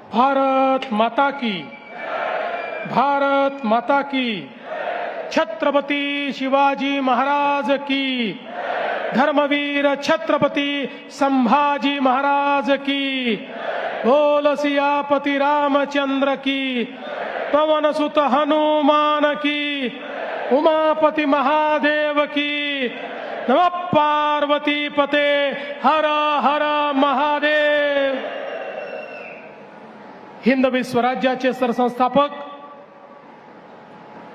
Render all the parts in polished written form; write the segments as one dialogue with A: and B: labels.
A: भारत माता की, भारत माता की, छत्रपती शिवाजी महाराज की, धर्मवीर छत्रपती संभाजी महाराज की, बोल सियापति रामचंद्र की, पवन सुत हनुमान की, उमापति महादेव की, नमः पार्वती पते, हर हर महादेव। हिंदवी स्वराज्याचे सरसंस्थापक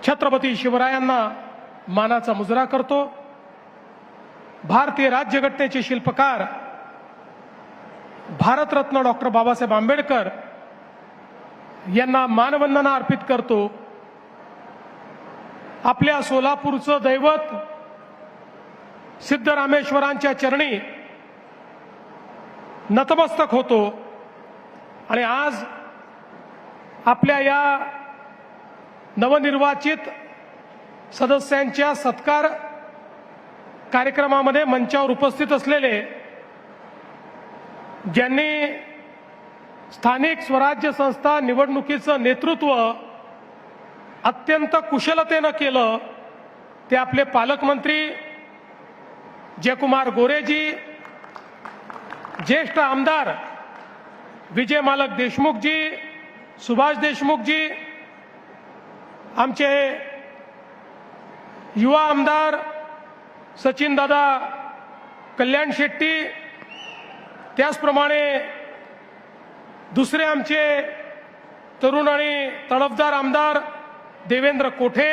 A: छत्रपती शिवरायांना मानाचा मुजरा करतो। भारतीय राज्यघटनेचे शिल्पकार भारतरत्न डॉक्टर बाबासाहेब आंबेडकर यांना मानवंदना अर्पित करतो। आपल्या सोलापूरचं दैवत सिद्धरामेश्वरांच्या चरणी नतमस्तक होतो आणि आज आपल्या या नवनिर्वाचित सदस्यांच्या सत्कार कार्यक्रमामध्ये मंचावर उपस्थित असलेले ज्यांनी स्थानिक स्वराज्य संस्था निवडणुकीचं नेतृत्व अत्यंत कुशलतेनं केलं ते आपले पालकमंत्री जयकुमार गोरेजी, ज्येष्ठ आमदार विजय मालक देशमुखजी, सुभाष देशमुखजी, आमचे युवा आमदार सचिन दादा कल्याण शेट्टी, त्याचप्रमाणे दुसरे आमचे तरुण आणि तडफदार आमदार देवेंद्र कोठे,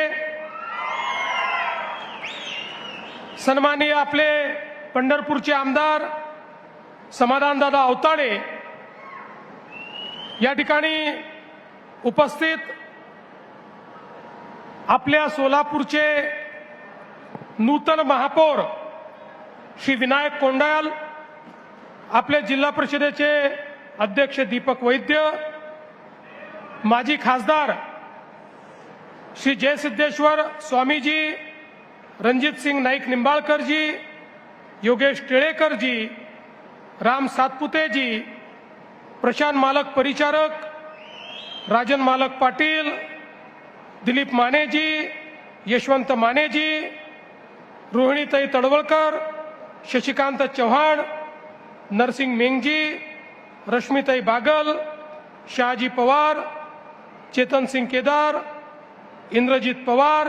A: सन्माननीय आपले पंढरपूरचे आमदार समाधानदादा अवताडे, या ठिकाणी उपस्थित आपल्या सोलापूरचे नूतन महापौर श्री विनायक कोंडाल, आपले जिल्हा परिषदेचे अध्यक्ष दीपक वैद्य, माजी खासदार श्री जयसिद्धेश्वर स्वामीजी, रणजित सिंग नाईक निंबाळकरजी, योगेश टिळेकरजी, राम सातपुतेजी, प्रशांत मालक परिचारक, राजन मालक पाटील, दिलीप मानेजी, यशवंत मानेजी, रोहिणीताई तडवळकर, शशिकांत चव्हाण, नरसिंग मेंगजी, रश्मीताई बागल, शहाजी पवार, चेतन सिंग केदार, इंद्रजित पवार,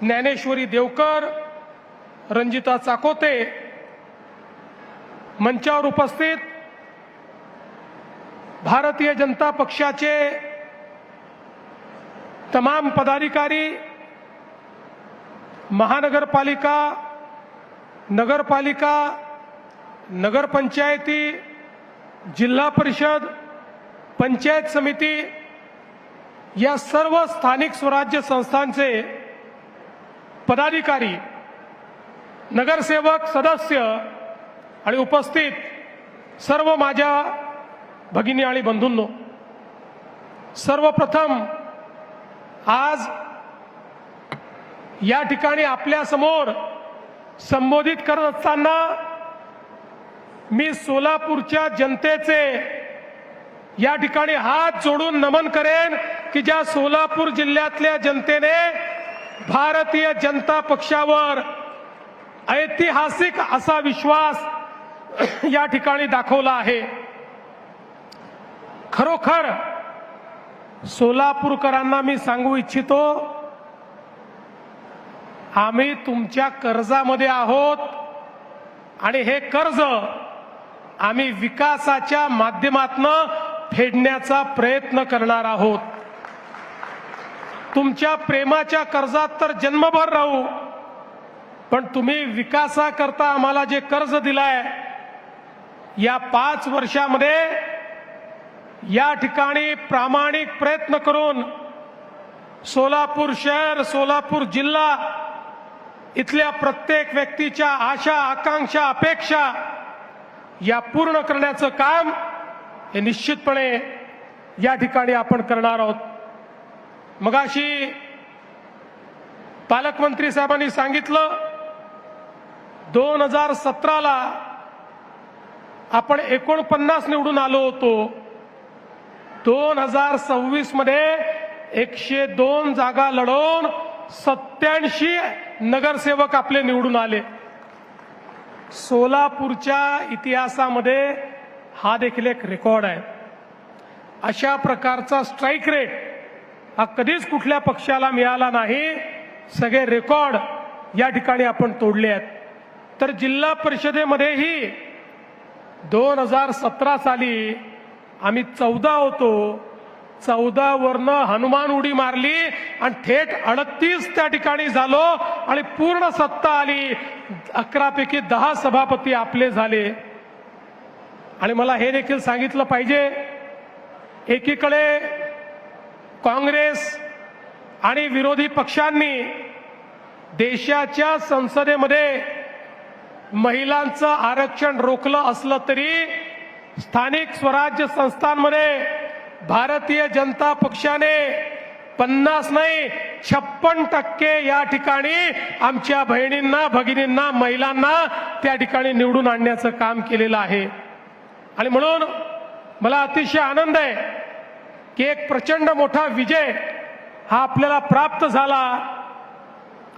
A: ज्ञानेश्वरी देवकर, रंजिता चाकोते, मंचावर उपस्थित भारतीय जनता पक्षाचे तमाम पदाधिकारी, महानगरपालिका, नगरपालिका, नगरपंचायती, जिल्हा परिषद, पंचायत समिती या सर्व स्थानिक स्वराज्य संस्थांचे पदाधिकारी, नगरसेवक, सदस्य आणि उपस्थित सर्व माझ्या भगिनी आणि बंधूंनो, सर्वप्रथम आज या ठिकाणी आपल्या समोर संबोधित करत असताना मी सोलापूरच्या जनतेचे या ठिकाणी हात जोडून नमन करेन की ज्या सोलापूर जिल्ह्यातल्या जनतेने भारतीय जनता पक्षावर ऐतिहासिक असा विश्वास या ठिकाणी दाखवला आहे। खरोखर सोलापूरकरांना मी सांगू इच्छितो, आम्ही तुमच्या कर्जामध्ये आहोत आणि हे कर्ज आम्ही विकासाच्या माध्यमातून फेडण्याचा प्रयत्न करणार आहोत। तुमच्या प्रेमाच्या कर्जात तर जन्मभर राहू, पण तुम्ही विकासाकरता आम्हाला जे कर्ज दिलाय या 5 वर्षामध्ये या ठिकाणी प्रामाणिक प्रयत्न करून सोलापूर शहर, सोलापूर जिल्हा इथल्या प्रत्येक व्यक्तीच्या आशा, आकांक्षा, अपेक्षा या पूर्ण करण्याचं काम हे निश्चितपणे या ठिकाणी आपण करणार आहोत। मगाशी पालकमंत्री साहेबांनी सांगितलं 2017ला आपण 49 निवडून आलो होतो 2026 मध्ये 102 जागा लढवून 87 नगरसेवक आपले निवडून आले। सोलापूरच्या इतिहासामध्ये हा देखील एक रेकॉर्ड आहे। अशा प्रकारचा स्ट्राइक रेट हा कधीच कुठल्या पक्षाला मिळाला नाही। सगळे रेकॉर्ड या ठिकाणी आपण तोडले आहेत। तर जिल्हा परिषदेमध्येही 2017 साली आम्ही 14 होतो, 14 वरनं हनुमान उडी मारली आणि थेट 38 त्या ठिकाणी झालो आणि पूर्ण सत्ता आली। 11 पैकी 10 सभापती आपले झाले। आणि मला हे देखील सांगितलं पाहिजे, एकीकडे काँग्रेस आणि विरोधी पक्षांनी देशाच्या संसदेमध्ये महिलांचं आरक्षण रोखलं असलं तरी स्थानिक स्वराज्य संस्थांमध्ये भारतीय जनता पक्षाने 50 नाही 56% या ठिकाणी आमच्या बहिणींना, भगिनींना, महिलांना त्या ठिकाणी निवडून आणण्याचं काम केलेलं आहे। आणि म्हणून मला अतिशय आनंद आहे की एक प्रचंड मोठा विजय हा आपल्याला प्राप्त झाला।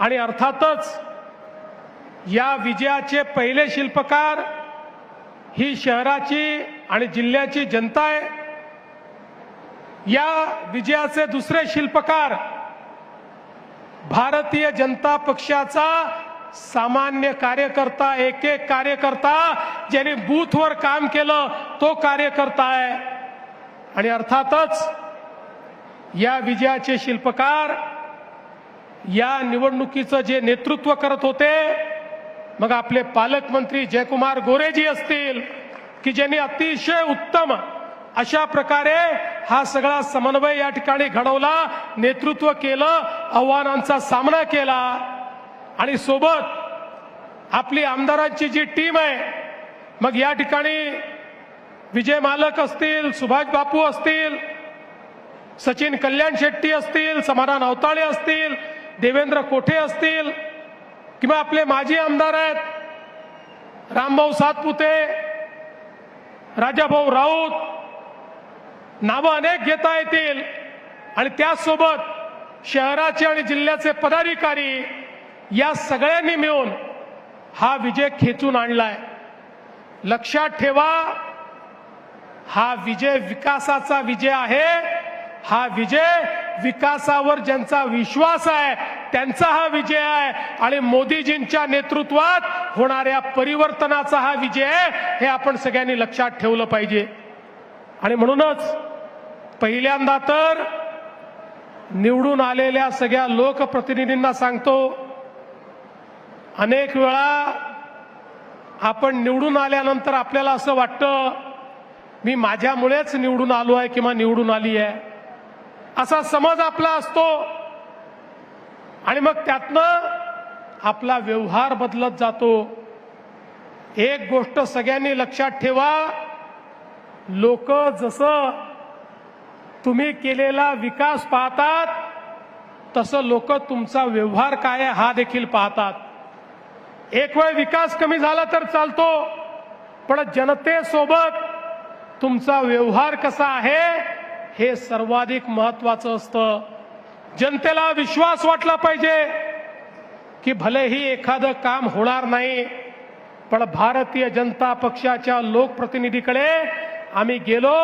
A: आणि अर्थातच या विजयाचे पहिले शिल्पकार ही शहराची आणि जिल्ह्याची जनता आहे। या विजयाचे दुसरे शिल्पकार भारतीय जनता पक्षाचा सामान्य कार्यकर्ता, एक एक कार्यकर्ता ज्यांनी बूथवर काम केलं तो कार्यकर्ता आहे। आणि अर्थातच या विजयाचे शिल्पकार या निवडणुकीचं जे नेतृत्व करत होते, मग आपले पालकमंत्री जयकुमार गोरेजी असतील की ज्यांनी अतिशय उत्तम अशा प्रकारे हा सगळा समन्वय या ठिकाणी घडवला, नेतृत्व केलं, आव्हानांचा सामना केला। आणि सोबत आपली आमदारांची जी टीम आहे, मग या ठिकाणी विजय मालक असतील, सुभाष बापू असतील, सचिन कल्याण शेट्टी असतील, समाधान अवताळे असतील, देवेंद्र कोठे असतील किंवा आपले माजी आमदार आहेत रामभाऊ सातपुते, राजाभाऊ राऊत, नावं अनेक घेता येतील। आणि त्याचसोबत शहराचे आणि जिल्ह्याचे पदाधिकारी या सगळ्यांनी मिळून हा विजय खेचून आणलाय। लक्षात ठेवा, हा विजय विकासाचा विजय आहे। हा विजय विकासावर ज्यांचा विश्वास आहे त्यांचा हा विजय आहे आणि मोदीजींच्या नेतृत्वात होणाऱ्या परिवर्तनाचा हा विजय आहे, हे आपण सगळ्यांनी लक्षात ठेवलं पाहिजे। आणि म्हणूनच पहिल्यांदा तर निवडून आलेल्या सगळ्या लोकप्रतिनिधींना सांगतो, अनेक वेळा आपण निवडून आल्यानंतर आपल्याला असं वाटतं मी माझ्यामुळेच निवडून आलो आहे किंवा निवडून आली आहे, असा समज आपला असतो। आणि मग त्यातनं आपला व्यवहार बदलत जातो। एक गोष्ट सगळ्यांनी लक्षात ठेवा, लोक जसं तुम्ही केलेला विकास पाहतात तसं लोक तुमचा व्यवहार काय आहे हा देखील पाहतात। एक वेळ विकास कमी झाला तर चालतो, पण जनतेसोबत तुमचा व्यवहार कसा आहे हे सर्वाधिक महत्त्वाचं असतं। जनतेला विश्वास वाटला पाहिजे की भलेही एखादं काम होणार नाही, पण भारतीय जनता पक्षाच्या लोकप्रतिनिधीकडे आम्ही गेलो,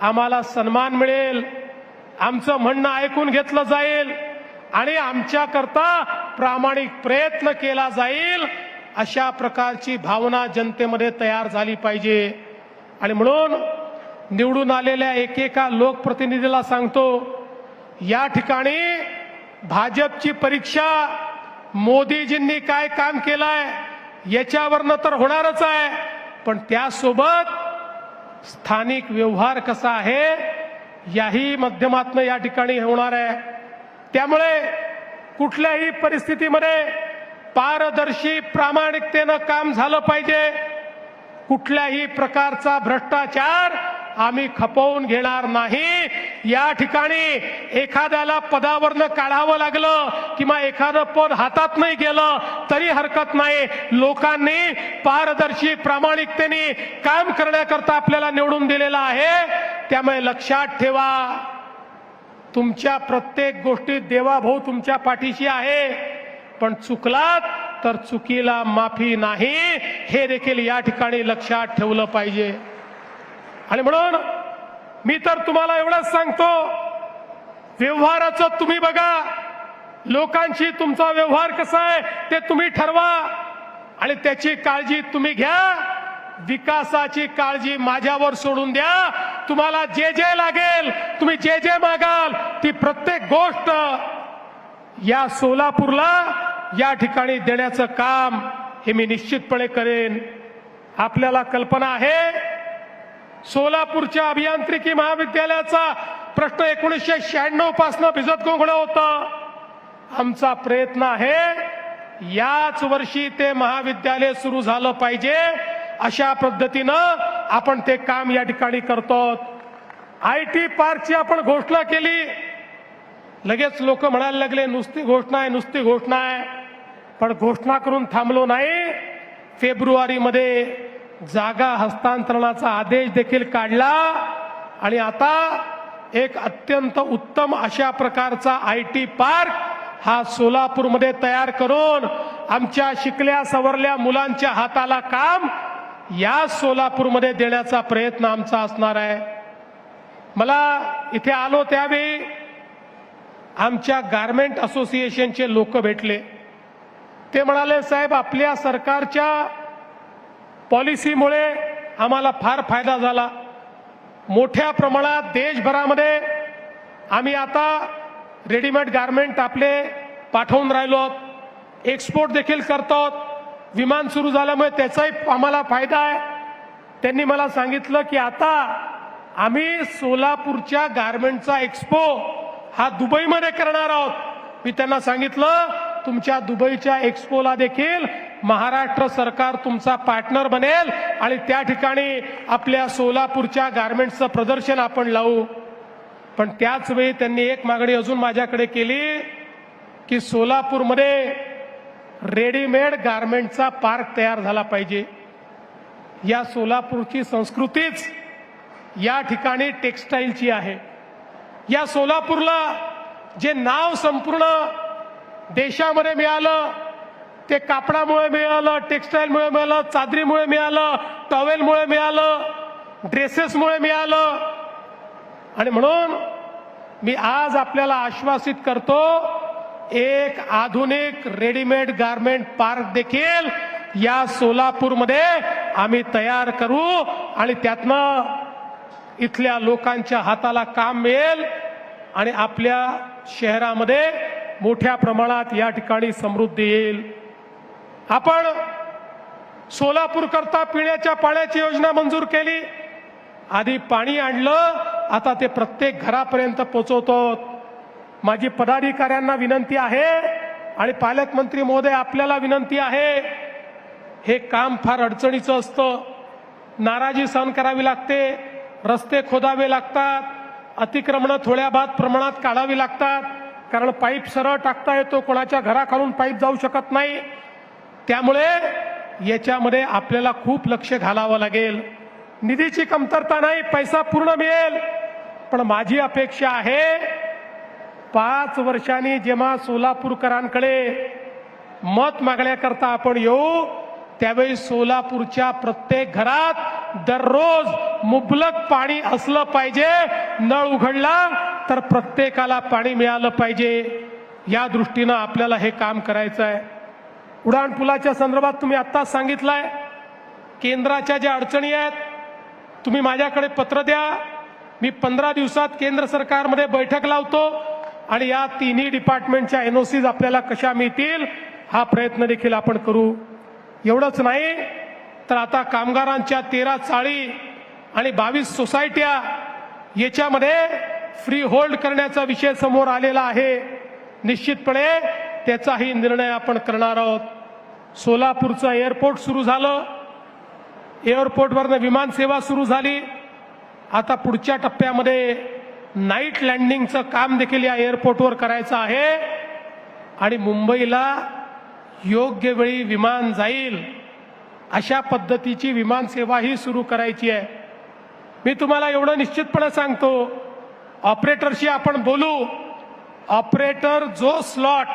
A: आम्हाला सन्मान मिळेल, आमचं म्हणणं ऐकून घेतलं जाईल आणि आमच्याकरता प्रामाणिक प्रयत्न केला जाईल, अशा प्रकारची भावना जनतेमध्ये तयार झाली पाहिजे। आणि म्हणून निवडून आलेल्या एकेका लोकप्रतिनिधीला सांगतो, या ठिकाणी भाजपची परीक्षा मोदीजींनी काय काम केलंय याच्यावरनं तर होणारच आहे, पण त्यासोबत स्थानिक व्यवहार कसा आहे याही माध्यमातून या ठिकाणी होणार आहे। त्यामुळे कुठल्याही परिस्थितीमध्ये पारदर्शी प्रामाणिकतेनं काम झालं पाहिजे। कुठल्याही प्रकारचा भ्रष्टाचार आम्ही खपवून घेणार नाही। या ठिकाणी एखाद्याला पदावरनं काढावं लागलं किंवा एखादं पद हातात नाही गेलं तरी हरकत नाही। लोकांनी पारदर्शी प्रामाणिकतेने काम करण्याकरता आपल्याला निवडून दिलेलं आहे। त्यामुळे लक्षात ठेवा, तुमच्या प्रत्येक गोष्टीत देवाभाऊ तुमच्या पाठीशी आहे, पण चुकलात तर चुकीला माफी नाही, हे देखील या ठिकाणी लक्षात ठेवलं पाहिजे. आणि म्हणून मी तर तुम्हाला एवढंच सांगतो, व्यवहाराचं तुम्ही बघा, लोकांशी तुमचा व्यवहार कसा आहे ते तुम्ही ठरवा आणि त्याची काळजी तुम्ही घ्या. विकासाची काळजी माझ्यावर सोडून द्या. तुम्हाला जे जे लागेल, तुम्ही जे जे मागाल, ती प्रत्येक गोष्ट या सोलापूरला या ठिकाणी देण्याचं काम हे मी निश्चितपणे करेन. आपल्याला कल्पना आहे, सोलापूरच्या अभियांत्रिकी महाविद्यालयाचा प्रश्न 1996 पासून भिजत घोंगडं होतं. आमचा प्रयत्न आहे याच वर्षी ते महाविद्यालय सुरू झालं पाहिजे, अशा पद्धतीनं आपण ते काम या ठिकाणी करतो. IT पार्कची आपण घोषणा केली, लगेच लोक म्हणायला लागले नुसती घोषणा आहे, नुसती घोषणा आहे. पण घोषणा करून थांबलो नाही. फेब्रुवारीमध्ये जागा हस्तांतरणाचा आदेश देखील काढला आणि आता एक अत्यंत उत्तम अशा प्रकारचा IT पार्क हा सोलापूरमध्ये तयार करून आमच्या शिकल्या सवरल्या मुलांच्या हाताला काम या सोलापूरमध्ये देण्याचा प्रयत्न आमचा असणार आहे. मला इथे आलो त्यावेळी आमच्या गारमेंट असोसिएशनचे लोक भेटले. ते म्हणाले, साहेब आपल्या सरकारच्या पॉलिसीमुळे आम्हाला फार फायदा झाला. मोठ्या प्रमाणात देशभरामध्ये आम्ही आता रेडीमेड गारमेंट आपले पाठवून राहिलो, एक्सपोर्ट देखील करतो. विमान सुरू झाल्यामुळे त्याचाही आम्हाला फायदा आहे. त्यांनी मला सांगितलं की आता आम्ही सोलापूरच्या गारमेंटचा एक्सपो हा दुबईमध्ये करणार आहोत. मी त्यांना सांगितलं तुमच्या दुबईच्या एक्सपोला देखील महाराष्ट्र सरकार तुमचा पार्टनर बनेल आणि त्या ठिकाणी आपल्या सोलापूरच्या गारमेंटचं प्रदर्शन आपण लावू. पण त्याच वेळी त्यांनी एक मागणी अजून माझ्याकडे केली की सोलापूरमध्ये रेडीमेड गारमेंटचा पार्क तयार झाला पाहिजे. या सोलापूरची संस्कृतीच या ठिकाणी टेक्सटाईलची आहे. या सोलापूरला जे नाव संपूर्ण देशामध्ये मिळालं ते कापडामुळे मिळालं, टेक्सटाईलमुळे मिळालं, चादरीमुळे मिळालं, टॉवेलमुळे मिळालं, ड्रेसेसमुळे मिळालं. आणि म्हणून मी आज आपल्याला आश्वासित करतो, एक आधुनिक रेडीमेड गारमेंट पार्क देखील या सोलापूरमध्ये आम्ही तयार करू आणि त्यातनं इथल्या लोकांच्या हाताला काम मिळेल आणि आपल्या शहरामध्ये मोठ्या प्रमाणात या ठिकाणी समृद्धी येईल. आपण सोलापूर करता पिण्याच्या पाण्याची योजना मंजूर केली. आधी पाणी आणलं, आता ते प्रत्येक घरापर्यंत पोहोचवतो. माझी पदाधिकाऱ्यांना विनंती आहे आणि पालकमंत्री महोदय आपल्याला विनंती आहे, हे काम फार अडचणीचं असतं. नाराजी सहन करावी लागते, रस्ते खोदावे लागतात, अतिक्रमणं थोड्या बाद प्रमाणात काढावी लागतात, कारण पाईप सरळ टाकता येतो, कोणाच्या घराखालून पाईप जाऊ शकत नाही. त्यामुळे याच्यामध्ये आपल्याला खूप लक्ष घालावं लागेल. निधीची कमतरता नाही, पैसा पूर्ण मिळेल. पण माझी अपेक्षा आहे 5 वर्षांनी जेव्हा सोलापूरकरांकडे मत मागण्याकरता आपण येऊ त्यावेळी सोलापूरच्या प्रत्येक घरात दररोज मुबलक पाणी असलं पाहिजे. नळ उघडला तर प्रत्येकाला पाणी मिळालं पाहिजे. या दृष्टीनं आपल्याला हे काम करायचं आहे. उड्डाणपुलाच्या संदर्भात तुम्ही आत्ताच सांगितलंय, केंद्राच्या ज्या अडचणी आहेत तुम्ही माझ्याकडे पत्र द्या. मी 15 दिवसात केंद्र सरकारमध्ये बैठक लावतो आणि या तिन्ही डिपार्टमेंटच्या NOCs आपल्याला कशा मिळतील हा प्रयत्न देखील आपण करू. एवढंच नाही तर आता कामगारांच्या 13 चाळी आणि 22 सोसायट्या याच्यामध्ये फ्री होल्ड करण्याचा विषय समोर आलेला आहे. निश्चितपणे त्याचाही निर्णय आपण करणार आहोत. सोलापूरचं एअरपोर्ट सुरू झालं, एअरपोर्टवरनं विमान सेवा सुरू झाली. आता पुढच्या टप्प्यामध्ये नाईट लँडिंगचं काम देखील या एअरपोर्टवर करायचं आहे आणि मुंबईला योग्य वेळी विमान जाईल अशा पद्धतीची विमान सेवा ही सुरू करायची आहे. मी तुम्हाला एवढं निश्चितपणे सांगतो, ऑपरेटरशी आपण बोलू. ऑपरेटर जो स्लॉट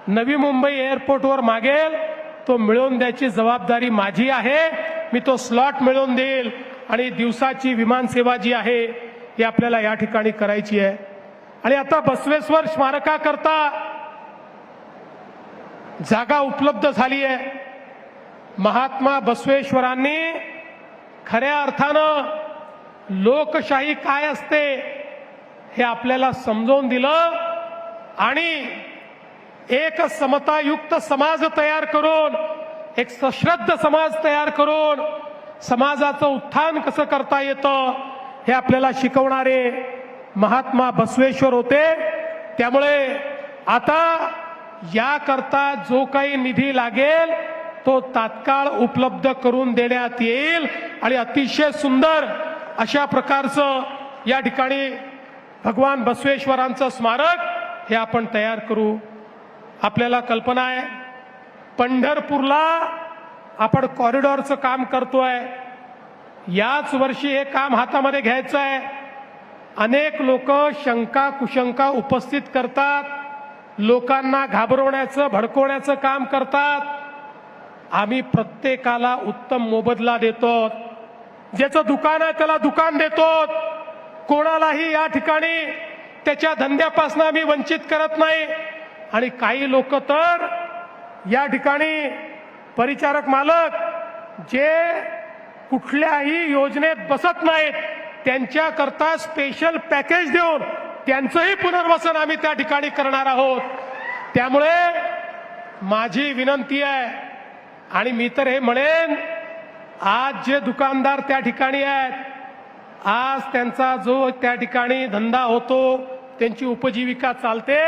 A: नवी मुंबई एअरपोर्टवर मागेल तो मिळवून द्यायची जबाबदारी माझी आहे. मी तो स्लॉट मिळवून देईल आणि दिवसाची विमान सेवा जी आहे ही आपल्याला या ठिकाणी करायची आहे. आणि आता बसवेश्वर स्मारकाकरता जागा उपलब्ध झाली आहे. महात्मा बसवेश्वरांनी खऱ्या अर्थानं लोकशाही काय असते हे आपल्याला समजावून दिलं आणि एक समतायुक्त समाज तयार करून, एक सश्रद्ध समाज तयार करून समाजाचं उत्थान कसं करता येतं हे आपल्याला शिकवणारे महात्मा बसवेश्वर होते. त्यामुळे आता याकरता जो काही निधी लागेल तो तात्काळ उपलब्ध करून देण्यात येईल आणि अतिशय सुंदर अशा प्रकारचं या ठिकाणी भगवान बसवेश्वरांचं स्मारक हे आपण तयार करू. आपल्याला कल्पना आहे, पंढरपूरला आपण कॉरिडॉरचं काम करतोय. याच वर्षी हे काम हातामध्ये घ्यायचं आहे. अनेक लोक शंका कुशंका उपस्थित करतात, लोकांना घाबरवण्याचं भडकवण्याचं काम करतात. आम्ही प्रत्येकाला उत्तम मोबदला देतो. ज्याचं दुकान आहे त्याला दुकान देतो. कोणालाही या ठिकाणी त्याच्या धंद्यापासून आम्ही वंचित करत नाही. आणि काही लोक तर या ठिकाणी परिचारक मालक जे कुठल्याही योजनेत बसत नाहीत त्यांच्याकरता स्पेशल पॅकेज देऊन त्यांचंही पुनर्वसन आम्ही त्या ठिकाणी करणार आहोत. त्यामुळे माझी विनंती आहे आणि मी तर हे म्हणेन, आज जे दुकानदार त्या ठिकाणी आहेत, आज त्यांचा जो त्या ठिकाणी धंदा होतो, त्यांची उपजीविका चालते,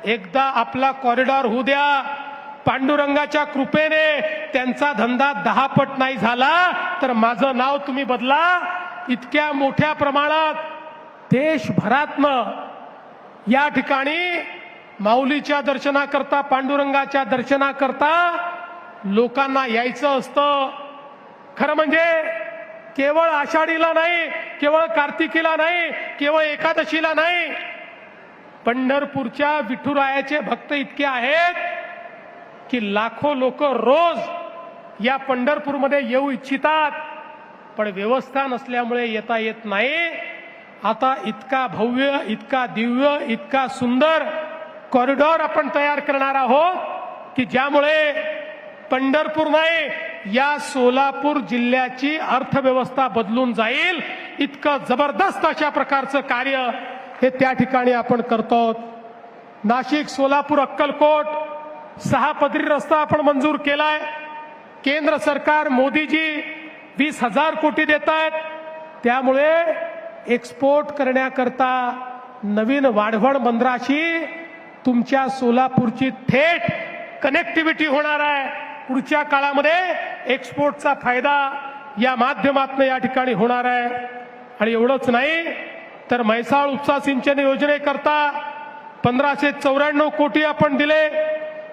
A: एकदा आपला कॉरिडॉर होऊ द्या. पांडुरंगाच्या कृपेने त्यांचा धंदा 10 पट नाही झाला तर माझं नाव तुम्ही बदला. इतक्या मोठ्या प्रमाणात देशभरातनं या ठिकाणी माऊलीच्या दर्शनाकरता, पांडुरंगाच्या दर्शनाकरता लोकांना यायचं असतं. खरं म्हणजे केवळ आषाढीला नाही, केवळ कार्तिकीला नाही, केवळ एकादशीला नाही. पंढरपूरच्या विठुरायाचे भक्त इतके आहेत की लाखो लोक रोज या पंढरपूरमध्ये येऊ इच्छितात, पण व्यवस्था नसल्यामुळे येता येत नाही. आता इतका भव्य, इतका दिव्य, इतका सुंदर कॉरिडॉर आपण तयार करणार आहोत की ज्यामुळे पंढरपूर नाही, या सोलापूर जिल्ह्याची अर्थव्यवस्था बदलून जाईल. इतकं जबरदस्त अशा प्रकारचं कार्य हे त्या ठिकाणी आपण करतो. नाशिक, सोलापूर, अक्कलकोट 6 पदरी रस्ता आपण मंजूर केलाय. केंद्र सरकार मोदीजी 20,000 कोटी देत आहेत. त्यामुळे एक्सपोर्ट करण्याकरता नवीन वाढवण बंदराशी तुमच्या सोलापूरची थेट कनेक्टिव्हिटी होणार आहे. पुढच्या काळामध्ये एक्सपोर्टचा फायदा या माध्यमातून या ठिकाणी होणार आहे. आणि एवढंच नाही तर म्हैसाळ उपसा सिंचन योजनेकरता 1594 कोटी आपण दिले.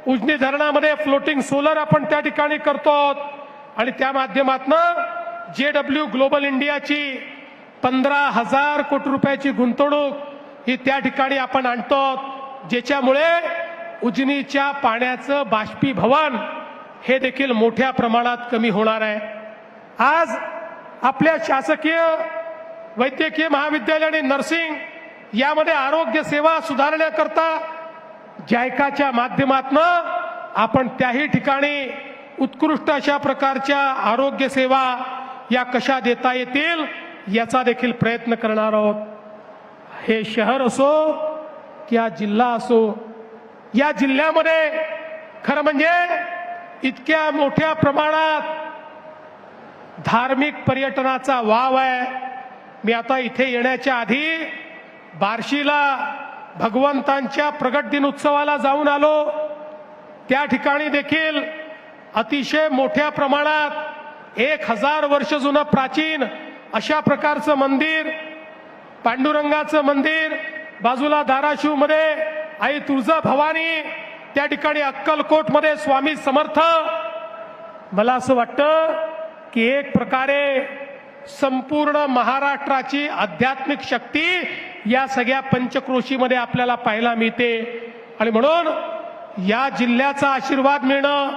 A: उजनी धरणामध्ये फ्लोटिंग सोलर आपण त्या ठिकाणी करतो आणि त्या माध्यमातून JW ग्लोबल इंडियाची 15,000 कोटी रुपयाची गुंतवणूक ही त्या ठिकाणी आपण आणतो, ज्याच्यामुळे उजनीच्या पाण्याचं बाष्पीभवन हे देखील मोठ्या प्रमाणात कमी होणार आहे. आज आपल्या शासकीय वैद्यकीय महाविद्यालय आणि नर्सिंग यामध्ये आरोग्य सेवा सुधारण्याकरता जायकाच्या माध्यमातून आपण त्याही ठिकाणी उत्कृष्ट अशा प्रकारच्या आरोग्य सेवा या कशा देता येतील याचा देखील प्रयत्न करणार आहोत. हे शहर असो किंवा जिल्हा असो, या जिल्ह्यामध्ये खरं म्हणजे इतक्या मोठ्या प्रमाणात धार्मिक पर्यटनाचा वाव आहे. मी आता इथे येण्याच्या आधी बार्शीला भगवंतांच्या प्रगट दिन उत्सवाला जाऊन आलो. त्या ठिकाणी देखील अतिशय मोठ्या प्रमाणात 1000 वर्ष जुनं प्राचीन अशा प्रकारचं मंदिर, पांडुरंगाचं मंदिर, बाजूला धाराशिवमध्ये आई तुळजाभवानी, त्या ठिकाणी अक्कलकोटमध्ये स्वामी समर्थ. मला असं वाटतं की एक प्रकारे संपूर्ण महाराष्ट्राची आध्यात्मिक शक्ती या सगळ्या पंचक्रोशीमध्ये आपल्याला पाहायला मिळते. आणि म्हणून या जिल्ह्याचा आशीर्वाद मिळणं,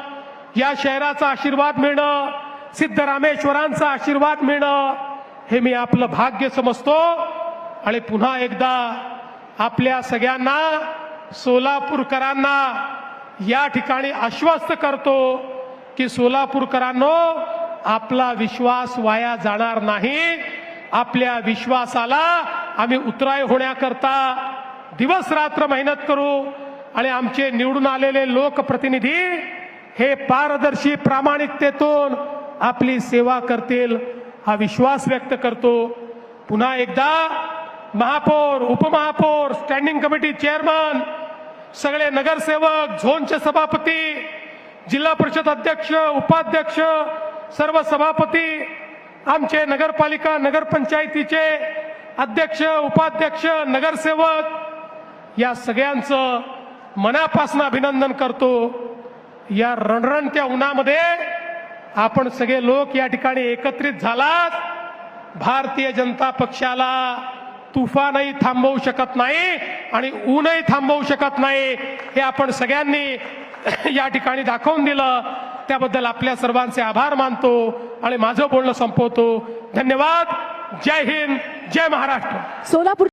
A: या शहराचा आशीर्वाद मिळणं, सिद्धरामेश्वरांचा आशीर्वाद मिळणं हे मी आपलं भाग्य समजतो. आणि पुन्हा एकदा आपल्या सगळ्यांना, सोलापूरकरांना या ठिकाणी आश्वस्त करतो की सोलापूरकरांनो, आपला विश्वास वाया जाणार नाही. आपल्या विश्वासाला आम्ही उतराई होण्याकरता दिवस रात्र मेहनत करू. आणि आमचे निवडून आलेले लोकप्रतिनिधी हे पारदर्शी प्रामाणिकतेतून आपली सेवा करतील हा विश्वास व्यक्त करतो. पुन्हा एकदा महापौर, उपमहापौर, स्टँडिंग कमिटी चेअरमन, सगळे नगरसेवक, झोनचे सभापती, जिल्हा परिषद अध्यक्ष, उपाध्यक्ष, सर्व सभापती, आमचे नगरपालिका नगरपंचायतीचे अध्यक्ष, उपाध्यक्ष, नगरसेवक या सगळ्यांचं मनापासून अभिनंदन करतो. या रणरणत्या उन्हामध्ये आपण सगळे लोक या ठिकाणी एकत्रित झालात. भारतीय जनता पक्षाला तुफानही थांबवू शकत नाही आणि ऊनही थांबवू शकत नाही हे आपण सगळ्यांनी या ठिकाणी दाखवून दिलं. त्याबद्दल आपल्या सर्वांचे आभार मानतो आणि माझं बोलणं संपवतो. धन्यवाद. जय हिंद, जय महाराष्ट्र.
B: सोलापूर